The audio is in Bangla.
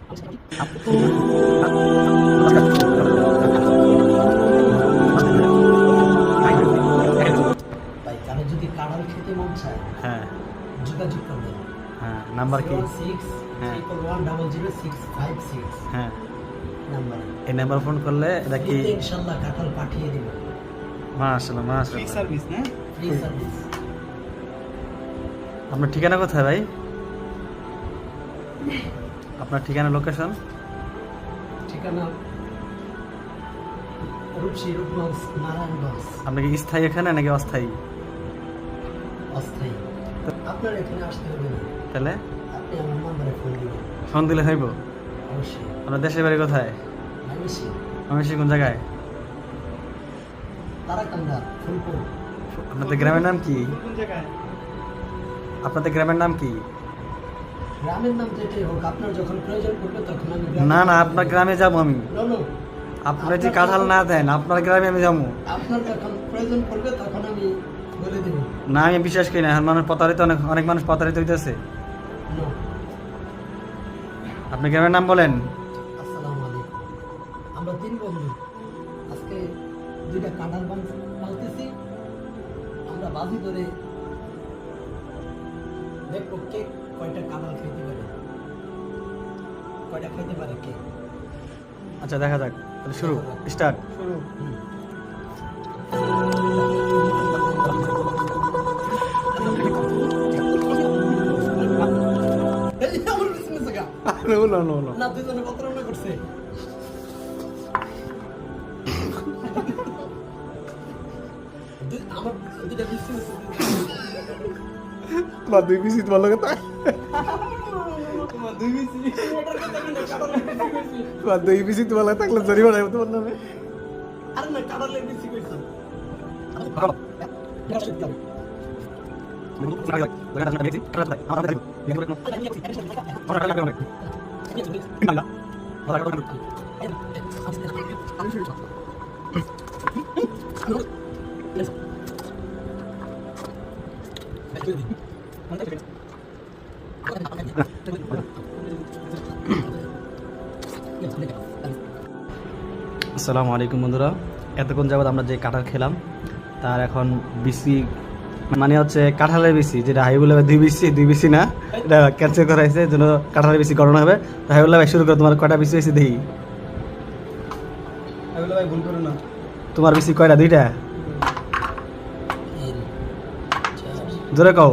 কারো যদি কাঁঠাল খেতে মন চায়, হ্যাঁ যোগাযোগ করবেন। হ্যাঁ, নাম্বার কি? 6316656 হ্যাঁ, নাম্বার। এই নাম্বার ফোন করলে এটা কি ইনশাআল্লাহ কাঁঠাল পাঠিয়ে দেব। মাশাআল্লাহ ফ্রি মাশাআল্লাহ। সার্ভিস না? Free service. আপনার ঠিকানা কোথায় ভাই? আপনার ঠিকানা, লোকেশন? ঠিকানা রূপসী, রূপগঞ্জ, নারায়ণগঞ্জ। আপনি কি স্থায়ী এখানে নাকি অস্থায়ী? অস্থায়ী। আপনার এখানে আসতে হবে না, তাহলে আপনি আমার নাম্বারে ফোন দিবেন। ফোন দিলে হইব? অবশ্যই। আপনার দেশের বাড়ি কোথায়? আমি কোন জায়গায়? তারাকান্দা, ফুলপুর। আপনাদের গ্রামের নাম কি? কোন জায়গায়? আপনাদের গ্রামের নাম কি? গ্রামের নাম যেটাই হোক, আপনার যখন প্রয়োজন পড়বে তখন আমি না না, আপনার গ্রামে যাবো আমি। নো, আপনি যদি কাঁঠাল না দেন আপনার গ্রামে আমি যাবো আপনার যখন প্রয়োজন পড়বে তখন আমি বলে দেব। না, আমি বিশ্বাস করি না। এখন মানুষ প্রতারিত, অনেক মানুষ প্রতারিত হইতেছে। নো। আপনি গ্রামের নাম বলেন। আসসালামু আলাইকুম। আমরা 3 বন্ধু আজকে 2টা কাঁঠাল বানতেছি। আমরা বাজি করে দেখবো কে কয়টা কাঁঠাল খেতে পারে, কয়টা খেতে পারে কে। আচ্ছা, দেখা যাক। তাহলে শুরু, স্টার্ট। শুরু। এই আমার পিছনে জায়গা না, দুজনে প্রতারণা করছে। আমার 2টা পিছনে তোমার 2 পিসি তোমার লগে তাই, তোমার 2 মিনিট। তোমার 2 পিসি তোমার লগে থাকলে জরিমানা হবে তোমার নামে। আরে না, কাঁঠালের বেশি কইছি। আসসালামু আলাইকুম বন্ধুরা। এতক্ষণ যাবত আমরা যে কাঁঠাল খেলাম তার এখন বিসি, মানে হচ্ছে কাঁঠালের বিসি, যেটা হাইবুল্লাহ 2 বিসি না, এটা ক্যান্সেল করা হয়েছে, যেন কাঁঠালের বিসি গণনা হবে। তো হাইবুল্লাহ ভাই শুরু করে, তোমার কয়টা বিসি হয়েছে দেখি। এগুলো ভাই ভুল করো না। তোমার বিসি কয়টা? 2টা? জোরে কও।